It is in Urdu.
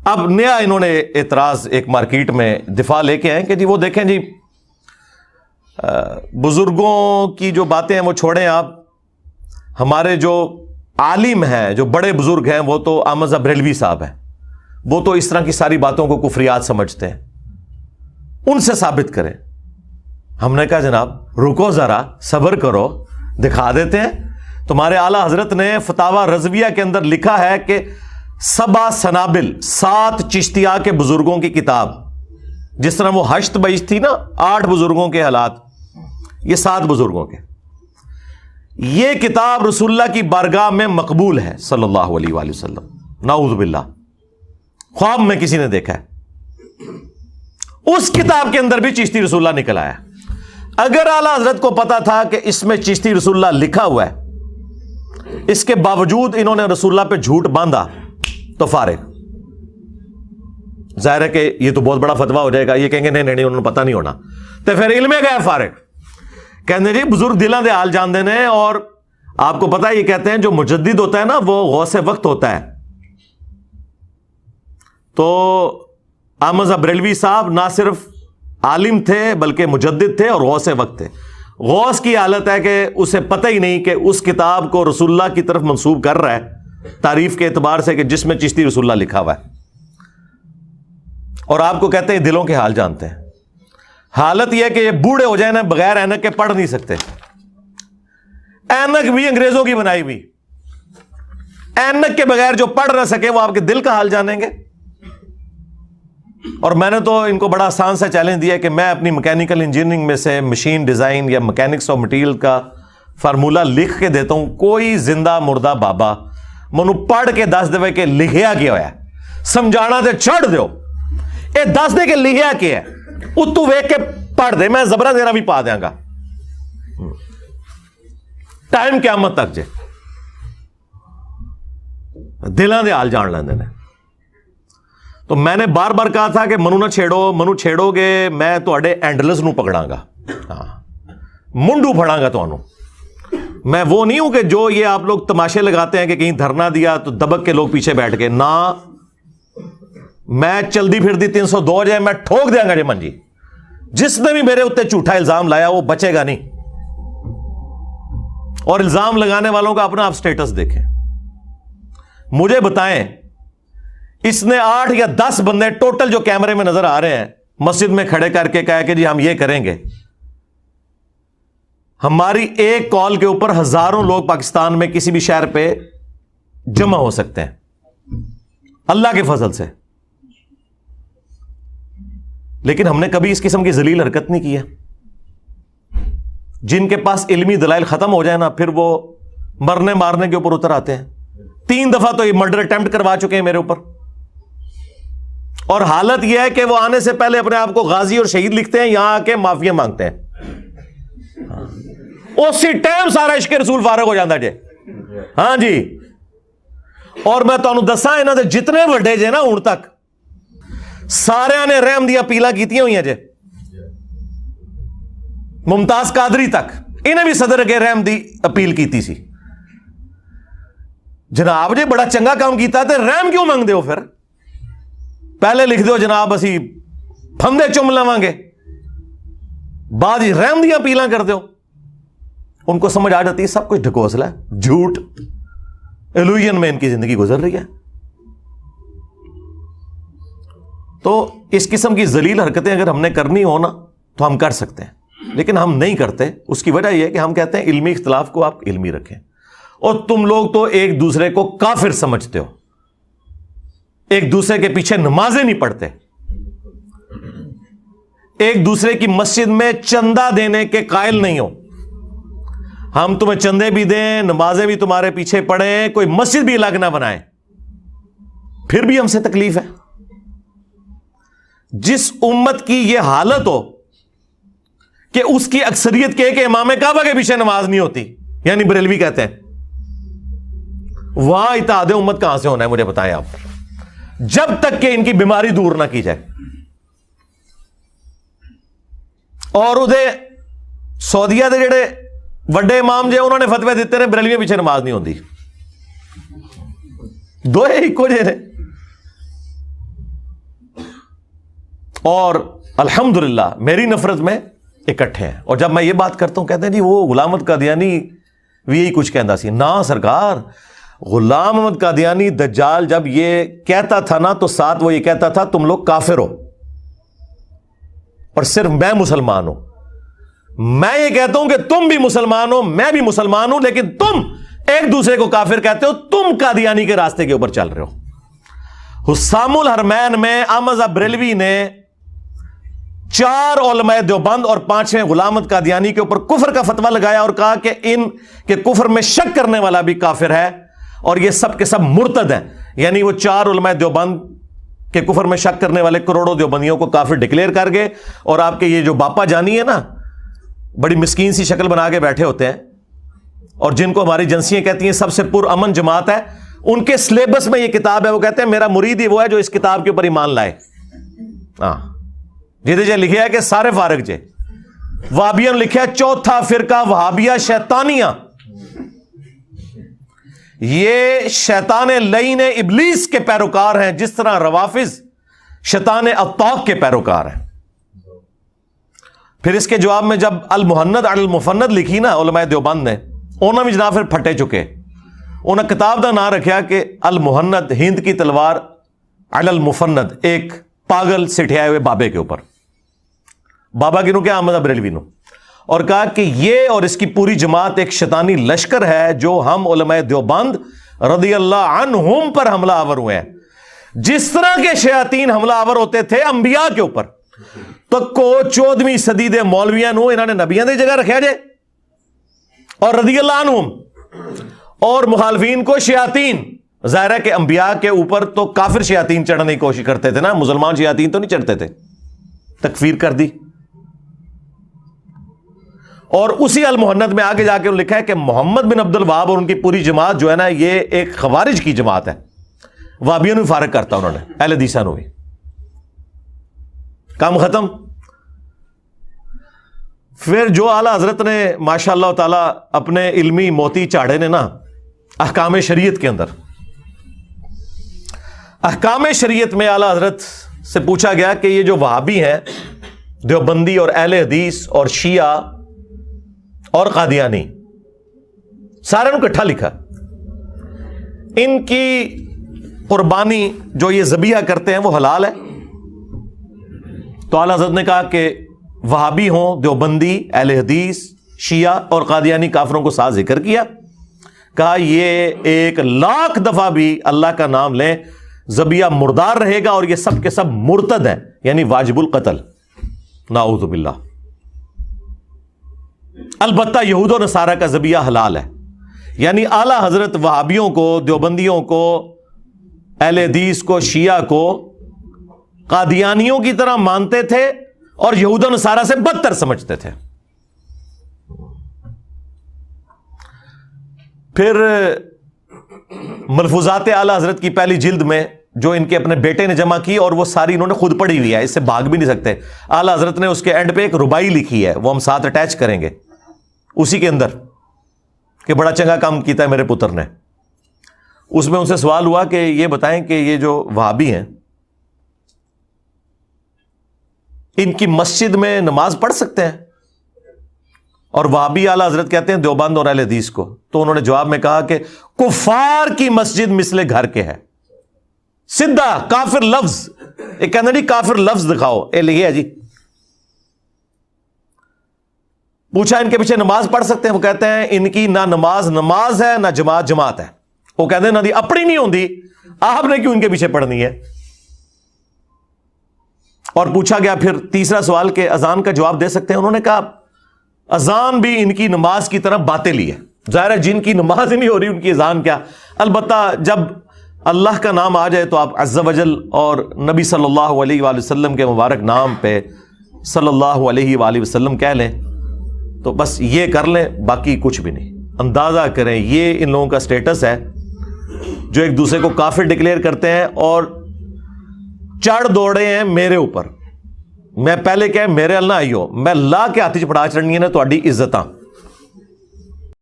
اب نیا انہوں نے اعتراض ایک مارکیٹ میں دفاع لے کے آئے کہ جی وہ دیکھیں جی بزرگوں کی جو باتیں ہیں وہ چھوڑیں آپ، ہمارے جو عالم ہیں، جو بڑے بزرگ ہیں، وہ تو احمد رضا بریلوی صاحب ہیں، وہ تو اس طرح کی ساری باتوں کو کفریات سمجھتے ہیں، ان سے ثابت کریں۔ ہم نے کہا جناب رکو ذرا، صبر کرو، دکھا دیتے ہیں۔ تمہارے اعلیٰ حضرت نے فتاوی رضویہ کے اندر لکھا ہے کہ 7 سنابل، 7 چشتیہ کے بزرگوں کی کتاب، جس طرح وہ 8 بیش تھی نا، 8 بزرگوں کے حالات، یہ 7 بزرگوں کے، یہ کتاب رسول اللہ کی بارگاہ میں مقبول ہے صلی اللہ علیہ وآلہ وسلم، نعوذ باللہ، خواب میں کسی نے دیکھا ہے، اس کتاب کے اندر بھی چشتی رسول اللہ نکل آیا۔ اگر اعلیٰ حضرت کو پتا تھا کہ اس میں چشتی رسول اللہ لکھا ہوا ہے، اس کے باوجود انہوں نے رسول اللہ پہ جھوٹ باندھا تو فارغ۔ ظاہر ہے کہ یہ تو بہت بڑا فتویٰ ہو جائے گا، یہ کہیں گے نہیں انہوں نے پتہ نہیں ہونا، تو پھر علم گئے فارغ، کہتے جی بزرگ دلاں دے حال جان دینے۔ اور آپ کو پتا ہے یہ کہتے ہیں جو مجدد ہوتا ہے نا وہ غوث وقت ہوتا ہے، تو احمد رضا بریلوی صاحب نہ صرف عالم تھے بلکہ مجدد تھے اور غوث وقت تھے۔ غوث کی حالت ہے کہ اسے پتہ ہی نہیں کہ اس کتاب کو رسول اللہ کی طرف منسوب کر رہا ہے تعریف کے اعتبار سے، کہ جس میں چشتی رسول اللہ لکھا ہوا ہے، اور آپ کو کہتے ہیں دلوں کے حال جانتے ہیں۔ حالت یہ ہے کہ یہ بوڑھے ہو جائیں نا، بغیر اینک کے پڑھ نہیں سکتے، اینک بھی انگریزوں کی بنائی ہوئی، اینک کے بغیر جو پڑھ نہ سکے وہ آپ کے دل کا حال جانیں گے۔ اور میں نے تو ان کو بڑا آسان سا چیلنج دیا کہ میں اپنی میکینیکل انجینئرنگ میں سے مشین ڈیزائن یا میکینکس آف مٹیریل کا فارمولہ لکھ کے دیتا ہوں، کوئی زندہ مردہ بابا منو پڑھ کے دس دے کہ لکھیا کیا ہوا ہے، سمجھانا تے چھڑ دیو، اے دس دے کہ لکھیا کیا ہے، اتو ویک کے پڑھ دے، میں زبرہ دینا بھی پا دیاں گا، ٹائم قیامت تک جے دلاں دے حال جان لیندے نے۔ تو میں نے بار بار کہا تھا کہ منو نہ چھیڑو، منو چھیڑو گے میں تواڈے اینڈلس نو پکڑاں گا، منڈو پھڑاں گا تانوں۔ میں وہ نہیں ہوں کہ جو یہ آپ لوگ تماشے لگاتے ہیں کہ کہیں دھرنا دیا تو دبک کے لوگ پیچھے بیٹھ گئے، نہ، میں چلدی پھردی 302 جائے میں ٹھوک دیاں گا جی من جی، جس نے بھی میرے اتنے جھوٹا الزام لایا وہ بچے گا نہیں۔ اور الزام لگانے والوں کا اپنا آپ سٹیٹس دیکھیں، مجھے بتائیں اس نے 8 یا 10 بندے ٹوٹل جو کیمرے میں نظر آ رہے ہیں مسجد میں کھڑے کر کے کہا کہ جی ہم یہ کریں گے، ہماری ایک کال کے اوپر ہزاروں لوگ پاکستان میں کسی بھی شہر پہ جمع ہو سکتے ہیں اللہ کے فضل سے، لیکن ہم نے کبھی اس قسم کی ذلیل حرکت نہیں کی ہے۔ جن کے پاس علمی دلائل ختم ہو جائے نا پھر وہ مرنے مارنے کے اوپر اتر آتے ہیں۔ 3 دفعہ تو یہ مرڈر اٹیمپٹ کروا چکے ہیں میرے اوپر، اور حالت یہ ہے کہ وہ آنے سے پہلے اپنے آپ کو غازی اور شہید لکھتے ہیں، یہاں آ کے معافیا مانگتے ہیں، اسی ٹائم سارا عشق رسول فارغ ہو جاتا جی۔ ہاں جی، اور میں تمہیں دساں انہاں دے جتنے وڈے جے نا ہن تک سارے نے رحم دی اپیلاں کیتیاں ہوئی ہیں جے، ممتاز قادری تک انہیں بھی صدر کے رحم دی اپیل کیتی سی۔ جناب جی بڑا چنگا کام کیتا تے رحم کیوں مانگ دیو؟ پھر پہلے لکھ دیو جناب اسی پھندے چم لواں گے، بعد ہی رحم دی اپیلاں کر دیو۔ ان کو سمجھ آ جاتی ہے سب کچھ ڈھکوسلا ہے، جھوٹ، ایلوژن میں ان کی زندگی گزر رہی ہے۔ تو اس قسم کی ذلیل حرکتیں اگر ہم نے کرنی ہو نا تو ہم کر سکتے ہیں، لیکن ہم نہیں کرتے۔ اس کی وجہ یہ ہے کہ ہم کہتے ہیں علمی اختلاف کو آپ علمی رکھیں، اور تم لوگ تو ایک دوسرے کو کافر سمجھتے ہو، ایک دوسرے کے پیچھے نمازیں نہیں پڑھتے، ایک دوسرے کی مسجد میں چندہ دینے کے قائل نہیں ہو۔ ہم تمہیں چندے بھی دیں، نمازیں بھی تمہارے پیچھے پڑھیں، کوئی مسجد بھی الگ نہ بنائیں، پھر بھی ہم سے تکلیف ہے۔ جس امت کی یہ حالت ہو کہ اس کی اکثریت کے کہ امام کعبہ کے پیچھے نماز نہیں ہوتی، یعنی بریلوی کہتے ہیں، وہاں اتحاد امت کہاں سے ہونا ہے مجھے بتائیں آپ، جب تک کہ ان کی بیماری دور نہ کی جائے۔ اور ادھے سعودیہ دے جڑے وڈے امام جے انہوں نے فتوی دیتے ہیں بریلوی پیچھے نماز نہیں ہوتی، دو ایک جے نے۔ اور الحمدللہ میری نفرت میں اکٹھے ہیں. اور جب میں یہ بات کرتا ہوں کہتے ہیں جی وہ غلام احمد قادیانی بھی یہی کچھ کہندا سی. نا سرکار، غلام احمد قادیانی دجال جب یہ کہتا تھا نا تو ساتھ وہ یہ کہتا تھا تم لوگ کافر ہو اور صرف میں مسلمان ہوں. میں یہ کہتا ہوں کہ تم بھی مسلمان ہو، میں بھی مسلمان ہوں، لیکن تم ایک دوسرے کو کافر کہتے ہو، تم قادیانی کے راستے کے اوپر چل رہے ہو. حسام الحرمین میں احمد بریلوی نے 4 علماء دیوبند اور 5ویں غلام احمد قادیانی کے اوپر کفر کا فتویٰ لگایا اور کہا کہ ان کے کفر میں شک کرنے والا بھی کافر ہے اور یہ سب کے سب مرتد ہیں. یعنی وہ 4 علماء دیوبند کے کفر میں شک کرنے والے کروڑوں دیوبندیوں کو کافر ڈکلیئر کر گئے. اور آپ کے یہ جو باپا جانی ہے نا، بڑی مسکین سی شکل بنا کے بیٹھے ہوتے ہیں اور جن کو ہماری ایجنسیاں کہتی ہیں سب سے پر امن جماعت ہے، ان کے سلیبس میں یہ کتاب ہے. وہ کہتے ہیں میرا مرید ہی وہ ہے جو اس کتاب کے اوپر ایمان لائے. ہاں جی لکھا ہے کہ سارے فارغ جے. وہابیوں نے لکھا ہے چوتھا فرقہ وہابیہ شیطانیہ. یہ شیطان لعین ابلیس کے پیروکار ہیں، جس طرح روافض شیطان اطاق کے پیروکار ہیں. پھر اس کے جواب میں جب المحند علی المفند لکھی نا علماء دیوبند نے، انہوں نے جناب پھر پھٹے چکے. انہوں نے کتاب کا نام رکھا کہ المحند ہند کی تلوار علی المفند، ایک پاگل سٹھائے ہوئے بابے کے اوپر. بابا کی نو کیا؟ احمد بریلوی نو. اور کہا کہ یہ اور اس کی پوری جماعت ایک شیطانی لشکر ہے جو ہم علماء دیوبند رضی اللہ عنہم پر حملہ آور ہوئے ہیں. جس طرح کے شیاطین حملہ آور ہوتے تھے انبیاء کے اوپر، تو کو 14ویں صدی دے مولویاں نو انہوں نے نبیوں دی جگہ رکھا جائے اور رضی اللہ عنہم، اور مخالفین کو شیاطین. ظاہر ہے کہ انبیاء کے اوپر تو کافر شیاطین چڑھنے کی کوشش کرتے تھے نا، مسلمان شیاطین تو نہیں چڑھتے تھے. تکفیر کر دی. اور اسی المحند میں آگے جا کے لکھا ہے کہ محمد بن عبد الوہاب اور ان کی پوری جماعت جو ہے نا، یہ ایک خوارج کی جماعت ہے. وہابیوں نے فارغ کرتا انہوں نے، اہل حدیث نے بھی. کام ختم. پھر جو اعلیٰ حضرت نے ماشاء اللہ تعالی اپنے علمی موتی چاڑے نے نا احکام شریعت کے اندر، احکام شریعت میں اعلیٰ حضرت سے پوچھا گیا کہ یہ جو وہابی ہیں، دیوبندی اور اہل حدیث اور شیعہ اور قادیانی، سارے نے اکٹھا لکھا، ان کی قربانی جو یہ ذبیحہ کرتے ہیں وہ حلال ہے؟ تو اعلیٰ حضرت نے کہا کہ وہابی ہوں، دیوبندی، اہل حدیث، شیعہ اور قادیانی کافروں کو ساتھ ذکر کیا. کہا یہ 1,00,000 دفعہ بھی اللہ کا نام لیں ذبیحہ مردار رہے گا اور یہ سب کے سب مرتد ہیں، یعنی واجب القتل. نعوذ باللہ. البتہ یہود و نصارہ کا ذبیحہ حلال ہے. یعنی اعلیٰ حضرت وہابیوں کو، دیوبندیوں کو، اہل حدیث کو، شیعہ کو قادیانیوں کی طرح مانتے تھے اور یہود و نصارہ سے بدتر سمجھتے تھے. پھر ملفوظات اعلیٰ حضرت کی پہلی جلد میں جو ان کے اپنے بیٹے نے جمع کی، اور وہ ساری انہوں نے خود پڑھی ہوئی ہے، اس سے بھاگ بھی نہیں سکتے. اعلیٰ حضرت نے اس کے اینڈ پہ ایک ربائی لکھی ہے، وہ ہم ساتھ اٹیچ کریں گے اسی کے اندر، کہ بڑا چنگا کام کیتا ہے میرے پتر نے. اس میں ان سے سوال ہوا کہ یہ بتائیں کہ یہ جو وہابی ہیں ان کی مسجد میں نماز پڑھ سکتے ہیں؟ اور وہابی اعلیٰ حضرت کہتے ہیں دیوبند اور اہل حدیث کو. تو انہوں نے جواب میں کہا کہ کفار کی مسجد مثل گھر کے ہے. سیدھا کافر لفظ، ایک کہنا جی کافر لفظ دکھاؤ، یہ ہے جی. پوچھا ان کے پیچھے نماز پڑھ سکتے ہیں؟ وہ کہتے ہیں ان کی نہ نماز ہے، نہ جماعت ہے. وہ کہتے ہیں نہ دی اپنی نہیں ہوندی، آپ نے کیوں ان کے پیچھے پڑھنی ہے؟ اور پوچھا گیا پھر تیسرا سوال کہ اذان کا جواب دے سکتے ہیں؟ انہوں نے کہا اذان بھی ان کی نماز کی طرح باطلی ہے. ظاہر ہے جن کی نماز ہی نہیں ہو رہی ان کی اذان کیا. البتہ جب اللہ کا نام آ جائے تو آپ عز و جل اور نبی صلی اللہ علیہ وآلہ وسلم کے مبارک نام پہ صلی اللہ علیہ وآلہ وسلم کہہ لیں تو بس یہ کر لیں، باقی کچھ بھی نہیں. اندازہ کریں یہ ان لوگوں کا سٹیٹس ہے جو ایک دوسرے کو کافر ڈکلیئر کرتے ہیں اور چڑھ دوڑے ہیں میرے اوپر. میں پہلے کہ میرے اللہ آئیو، میں لا کے ہاتھ چ پڑا چڑنی ہے نا تہاڈی عزتاں.